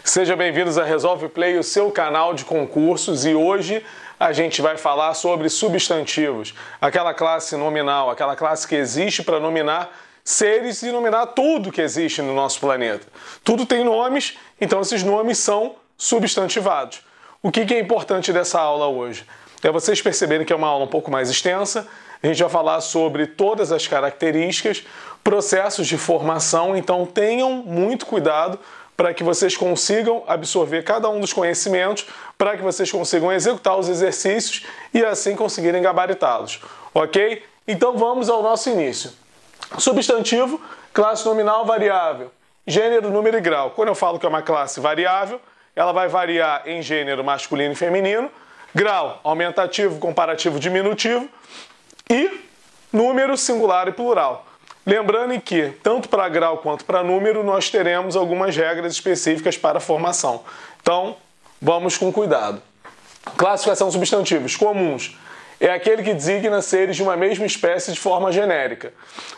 Sejam bem-vindos a Resolve Play, o seu canal de concursos, e hoje a gente vai falar sobre substantivos, aquela classe nominal, aquela classe que existe para nominar seres e nominar tudo que existe no nosso planeta. Tudo tem nomes, então esses nomes são substantivados. O que é importante dessa aula hoje? É vocês perceberem que é uma aula um pouco mais extensa. A gente vai falar sobre todas as características, processos de formação, então tenham muito cuidado para que vocês consigam absorver cada um dos conhecimentos, para que vocês consigam executar os exercícios e assim conseguirem gabaritá-los, ok? Então vamos ao nosso início. Substantivo, classe nominal variável, gênero, número e grau. Quando eu falo que é uma classe variável, ela vai variar em gênero masculino e feminino, grau, aumentativo, comparativo, diminutivo e número, singular e plural. Lembrando que, tanto para grau quanto para número, nós teremos algumas regras específicas para a formação. Então, vamos com cuidado. Classificação substantivos comuns. É aquele que designa seres de uma mesma espécie de forma genérica.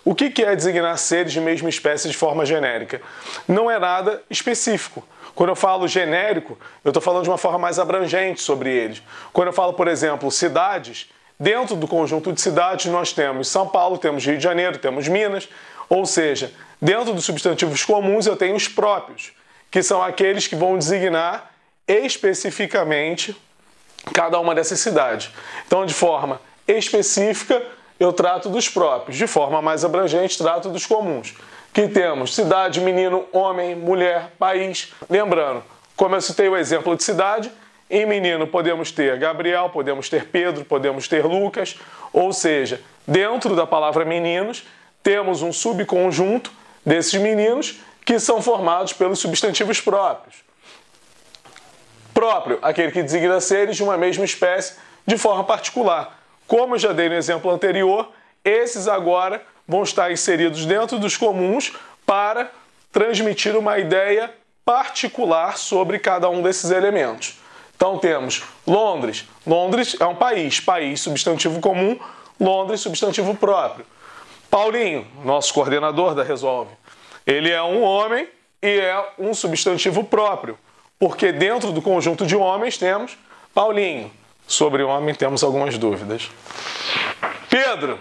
O que é designar seres de mesma espécie de forma genérica? Não é nada específico. Quando eu falo genérico, eu estou falando de uma forma mais abrangente sobre eles. Quando eu falo, por exemplo, cidades, dentro do conjunto de cidades nós temos São Paulo, temos Rio de Janeiro, temos Minas, ou seja, dentro dos substantivos comuns eu tenho os próprios, que são aqueles que vão designar especificamente cada uma dessas cidades. Então, de forma específica, eu trato dos próprios, de forma mais abrangente, trato dos comuns. Que temos cidade, menino, homem, mulher, país. Lembrando, como eu citei o exemplo de cidade, em menino podemos ter Gabriel, podemos ter Pedro, podemos ter Lucas, ou seja, dentro da palavra meninos, temos um subconjunto desses meninos que são formados pelos substantivos próprios. Próprio, aquele que designa seres de uma mesma espécie de forma particular. Como eu já dei no exemplo anterior, esses agora vão estar inseridos dentro dos comuns para transmitir uma ideia particular sobre cada um desses elementos. Então temos Londres. Londres é um país. País, substantivo comum. Londres, substantivo próprio. Paulinho, nosso coordenador da Resolve. Ele é um homem e é um substantivo próprio. Porque dentro do conjunto de homens temos Paulinho. Sobre homem temos algumas dúvidas. Pedro,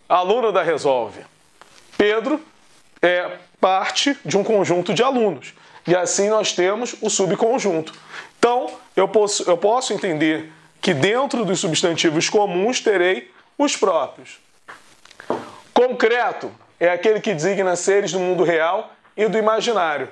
aluno da Resolve. Pedro é parte de um conjunto de alunos. E assim nós temos o subconjunto. Então, eu posso entender que dentro dos substantivos comuns terei os próprios. Concreto é aquele que designa seres do mundo real e do imaginário.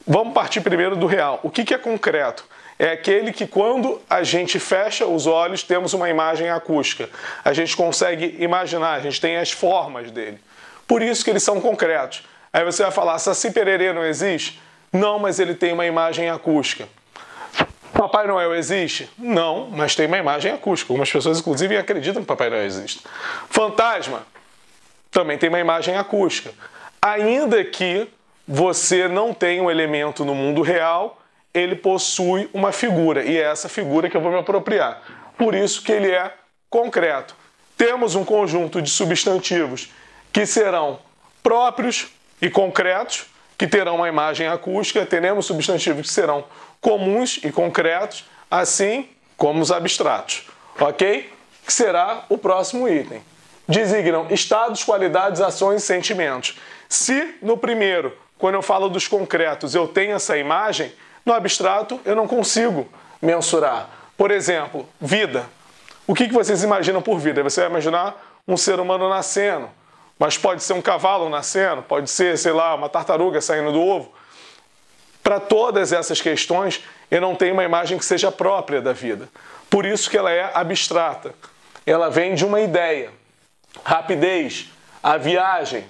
Vamos partir primeiro do real. O que é concreto? É aquele que quando a gente fecha os olhos temos uma imagem acústica. A gente consegue imaginar, a gente tem as formas dele. Por isso que eles são concretos. Aí você vai falar, Saci Pererê não existe? Não, mas ele tem uma imagem acústica. Papai Noel existe? Não, mas tem uma imagem acústica. Algumas pessoas, inclusive, acreditam que Papai Noel existe. Fantasma também tem uma imagem acústica. Ainda que você não tenha um elemento no mundo real, ele possui uma figura. E é essa figura que eu vou me apropriar. Por isso que ele é concreto. Temos um conjunto de substantivos que serão próprios e concretos, que terão uma imagem acústica. Teremos substantivos que serão comuns e concretos, assim como os abstratos, ok? Que será o próximo item. Designam estados, qualidades, ações e sentimentos. Se no primeiro, quando eu falo dos concretos, eu tenho essa imagem, no abstrato eu não consigo mensurar. Por exemplo, vida. O que vocês imaginam por vida? Você vai imaginar um ser humano nascendo, mas pode ser um cavalo nascendo, pode ser, sei lá, uma tartaruga saindo do ovo. Para todas essas questões, eu não tenho uma imagem que seja própria da vida. Por isso que ela é abstrata. Ela vem de uma ideia. Rapidez, a viagem,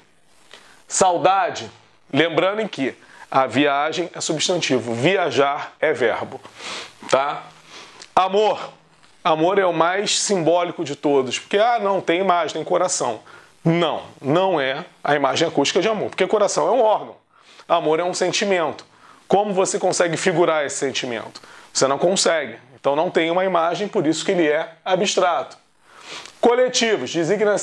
saudade. Lembrando em que a viagem é substantivo, viajar é verbo. Tá? Amor. Amor é o mais simbólico de todos. Porque, não, tem imagem, tem coração. Não, não é a imagem acústica de amor. Porque coração é um órgão. Amor é um sentimento. Como você consegue figurar esse sentimento? Você não consegue. Então não tem uma imagem, por isso que ele é abstrato. Coletivos, designa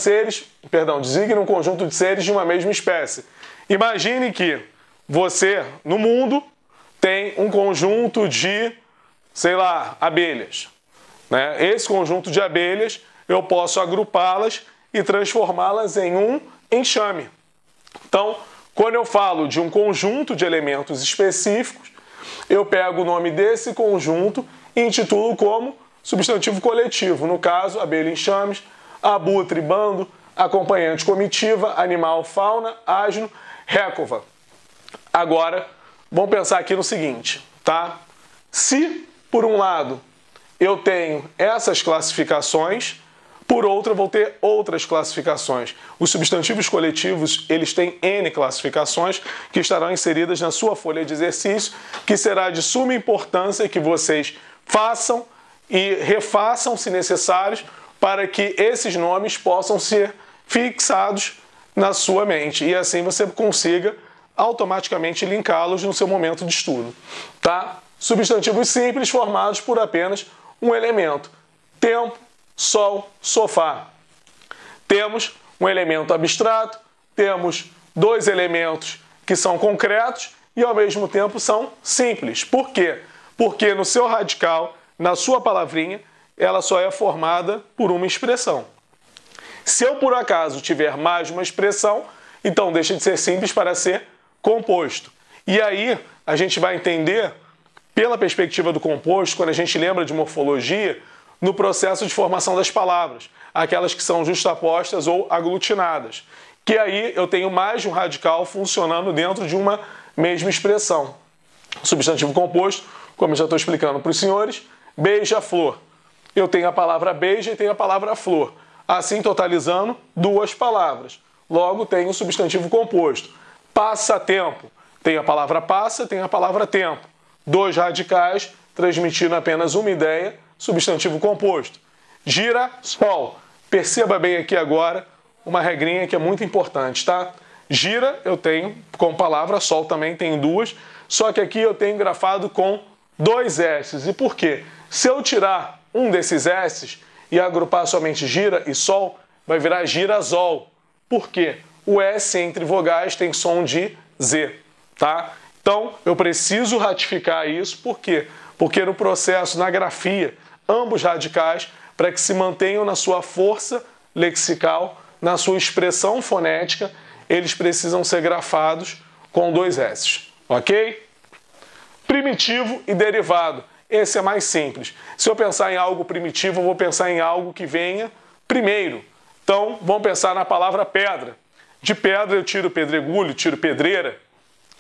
um conjunto de seres de uma mesma espécie. Imagine que você, no mundo, tem um conjunto de, sei lá, abelhas, né? Esse conjunto de abelhas eu posso agrupá-las e transformá-las em um enxame. Então, quando eu falo de um conjunto de elementos específicos, eu pego o nome desse conjunto e intitulo como substantivo coletivo. No caso, abelha, enxames, abutre, bando, acompanhante, comitiva, animal, fauna, asno, récova. Agora, vamos pensar aqui no seguinte, tá? Se, por um lado, eu tenho essas classificações, por outro, eu vou ter outras classificações. Os substantivos coletivos, eles têm N classificações que estarão inseridas na sua folha de exercício, que será de suma importância que vocês façam e refaçam, se necessários, para que esses nomes possam ser fixados na sua mente e assim você consiga automaticamente linká-los no seu momento de estudo, tá? Substantivos simples formados por apenas um elemento: tempo, sol, sofá. Temos um elemento abstrato, temos dois elementos que são concretos e ao mesmo tempo são simples. Por quê? Porque no seu radical, na sua palavrinha, ela só é formada por uma expressão. Se eu por acaso tiver mais de uma expressão, então deixa de ser simples para ser composto. E aí a gente vai entender, pela perspectiva do composto, quando a gente lembra de morfologia, no processo de formação das palavras, aquelas que são justapostas ou aglutinadas, que aí eu tenho mais de um radical funcionando dentro de uma mesma expressão. Substantivo composto, como eu já estou explicando para os senhores, beija-flor. Eu tenho a palavra beija e tenho a palavra flor, assim totalizando duas palavras. Logo, tenho o substantivo composto. Passatempo. Tem a palavra passa, tem a palavra tempo. Dois radicais, transmitindo apenas uma ideia, substantivo composto. Gira-sol. Perceba bem aqui agora uma regrinha que é muito importante, tá? Gira eu tenho com palavra, sol também tem duas, só que aqui eu tenho grafado com dois S's. E por quê? Se eu tirar um desses S's e agrupar somente gira e sol, vai virar girasol. Por quê? O S entre vogais tem som de Z, tá? Então, eu preciso ratificar isso, por quê? Porque no processo, na grafia, ambos radicais, para que se mantenham na sua força lexical, na sua expressão fonética, eles precisam ser grafados com dois S, ok? Primitivo e derivado. Esse é mais simples. Se eu pensar em algo primitivo, eu vou pensar em algo que venha primeiro. Então, vamos pensar na palavra pedra. De pedra eu tiro pedregulho, tiro pedreira.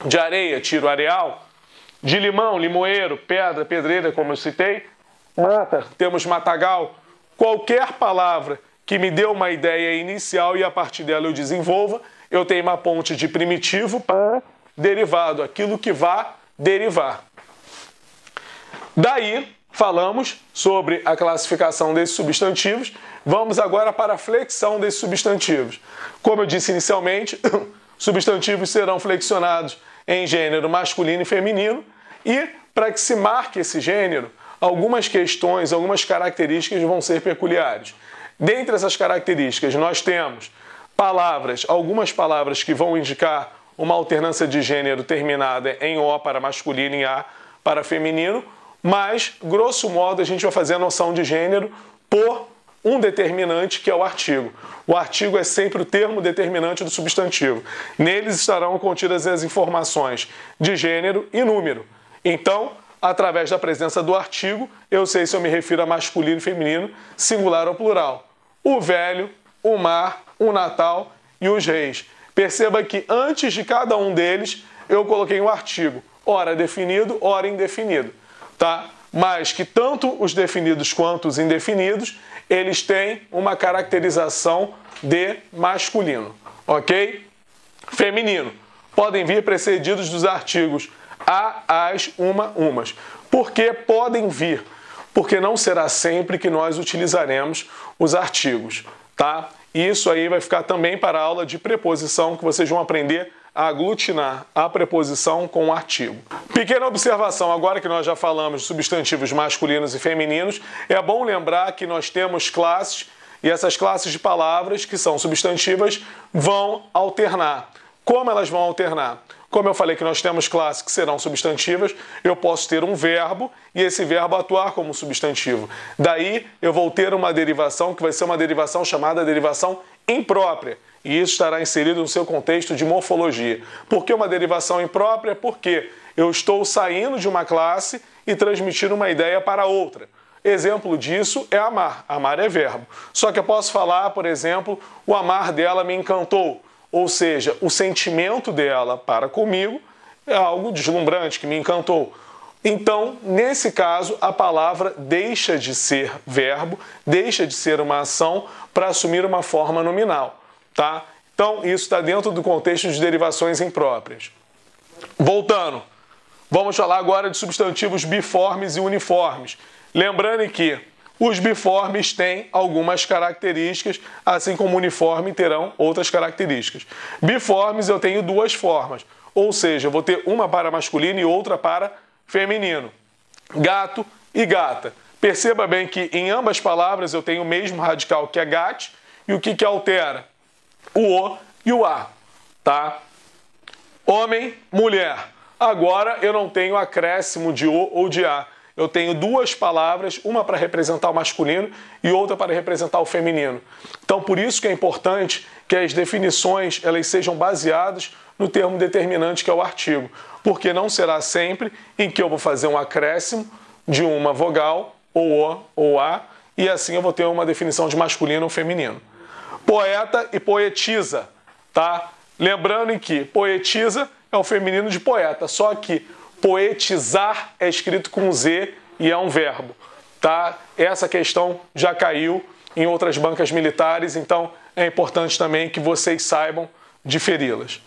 De areia, tiro areal. De limão, limoeiro, pedra, pedreira, como eu citei. Mata, temos matagal. Qualquer palavra que me dê uma ideia inicial e a partir dela eu desenvolva, eu tenho uma ponte de primitivo para derivado, aquilo que vá derivar. Daí, falamos sobre a classificação desses substantivos. Vamos agora para a flexão desses substantivos. Como eu disse inicialmente, substantivos serão flexionados em gênero masculino e feminino e, para que se marque esse gênero, algumas questões, algumas características vão ser peculiares. Dentre essas características, nós temos palavras, algumas palavras que vão indicar uma alternância de gênero terminada em O para masculino e em A para feminino, mas, grosso modo, a gente vai fazer a noção de gênero por um determinante, que é o artigo. O artigo é sempre o termo determinante do substantivo. Neles estarão contidas as informações de gênero e número. Então, através da presença do artigo, eu sei se eu me refiro a masculino e feminino, singular ou plural. O velho, o mar, o Natal e os reis. Perceba que antes de cada um deles, eu coloquei um artigo, ora definido, ora indefinido. Tá? Mas que tanto os definidos quanto os indefinidos, eles têm uma caracterização de masculino, ok? Feminino. Podem vir precedidos dos artigos a, as, uma, umas. Por que podem vir? Porque não será sempre que nós utilizaremos os artigos, tá? E isso aí vai ficar também para a aula de preposição, que vocês vão aprender a aglutinar a preposição com o artigo. Pequena observação, agora que nós já falamos de substantivos masculinos e femininos, é bom lembrar que nós temos classes, e essas classes de palavras, que são substantivas, vão alternar. Como elas vão alternar? Como eu falei que nós temos classes que serão substantivas, eu posso ter um verbo e esse verbo atuar como substantivo. Daí eu vou ter uma derivação que vai ser uma derivação chamada derivação imprópria. E isso estará inserido no seu contexto de morfologia. Por que uma derivação imprópria? Porque eu estou saindo de uma classe e transmitindo uma ideia para outra. Exemplo disso é amar. Amar é verbo. Só que eu posso falar, por exemplo, o amar dela me encantou. Ou seja, o sentimento dela para comigo é algo deslumbrante, que me encantou. Então, nesse caso, a palavra deixa de ser verbo, deixa de ser uma ação para assumir uma forma nominal. Tá? Então, isso está dentro do contexto de derivações impróprias. Voltando, vamos falar agora de substantivos biformes e uniformes. Lembrando que os biformes têm algumas características, assim como uniforme terão outras características. Biformes eu tenho duas formas, ou seja, eu vou ter uma para masculino e outra para feminino. Gato e gata. Perceba bem que em ambas palavras eu tenho o mesmo radical que é gate, e o que altera? O e o a, tá? Homem, mulher. Agora eu não tenho acréscimo de o ou de a. Eu tenho duas palavras, uma para representar o masculino e outra para representar o feminino. Então, por isso que é importante que as definições elas sejam baseadas no termo determinante que é o artigo, porque não será sempre em que eu vou fazer um acréscimo de uma vogal, ou o ou a, e assim eu vou ter uma definição de masculino ou feminino. Poeta e poetisa, tá? Lembrando que poetisa é o feminino de poeta, só que poetizar é escrito com Z e é um verbo, tá? Essa questão já caiu em outras bancas militares, então é importante também que vocês saibam diferi-las.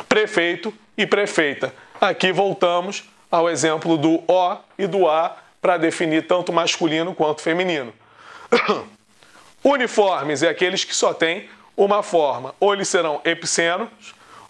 Prefeito e prefeita. Aqui voltamos ao exemplo do O e do A para definir tanto masculino quanto feminino. Uniformes é aqueles que só têm uma forma. Ou eles serão epicenos,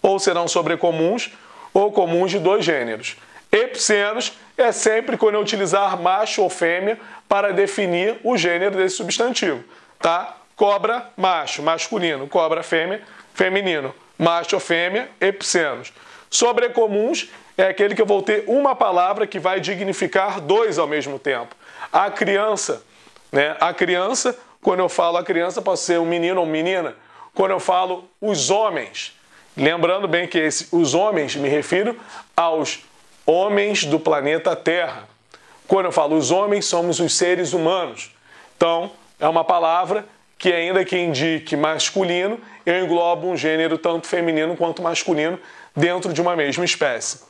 ou serão sobrecomuns, ou comuns de dois gêneros. Epicenos é sempre quando eu utilizar macho ou fêmea para definir o gênero desse substantivo. Tá? Cobra, macho, masculino. Cobra, fêmea, feminino. Macho ou fêmea, epicenos. Sobrecomuns é aquele que eu vou ter uma palavra que vai dignificar dois ao mesmo tempo. A criança, né? A criança, quando eu falo a criança, pode ser um menino ou menina. Quando eu falo os homens, lembrando bem que os homens me refiro aos homens do planeta Terra. Quando eu falo os homens, somos os seres humanos. Então, é uma palavra que, ainda que indique masculino, eu englobo um gênero tanto feminino quanto masculino dentro de uma mesma espécie.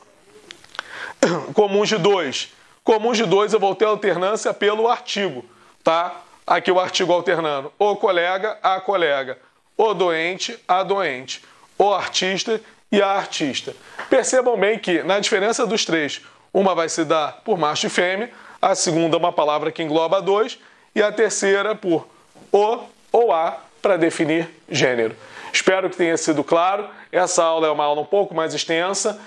Comuns de dois. Comuns de dois eu vou ter alternância pelo artigo, tá? Aqui o artigo alternando o colega, a colega, o doente, a doente, o artista e a artista. Percebam bem que, na diferença dos três, uma vai se dar por macho e fêmea, a segunda é uma palavra que engloba dois, e a terceira por o ou a para definir gênero. Espero que tenha sido claro. Essa aula é uma aula um pouco mais extensa.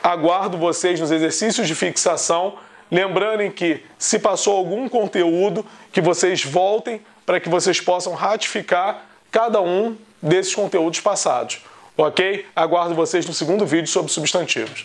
Aguardo vocês nos exercícios de fixação. Lembrando que, se passou algum conteúdo, que vocês voltem para que vocês possam ratificar cada um desses conteúdos passados. Ok? Aguardo vocês no segundo vídeo sobre substantivos.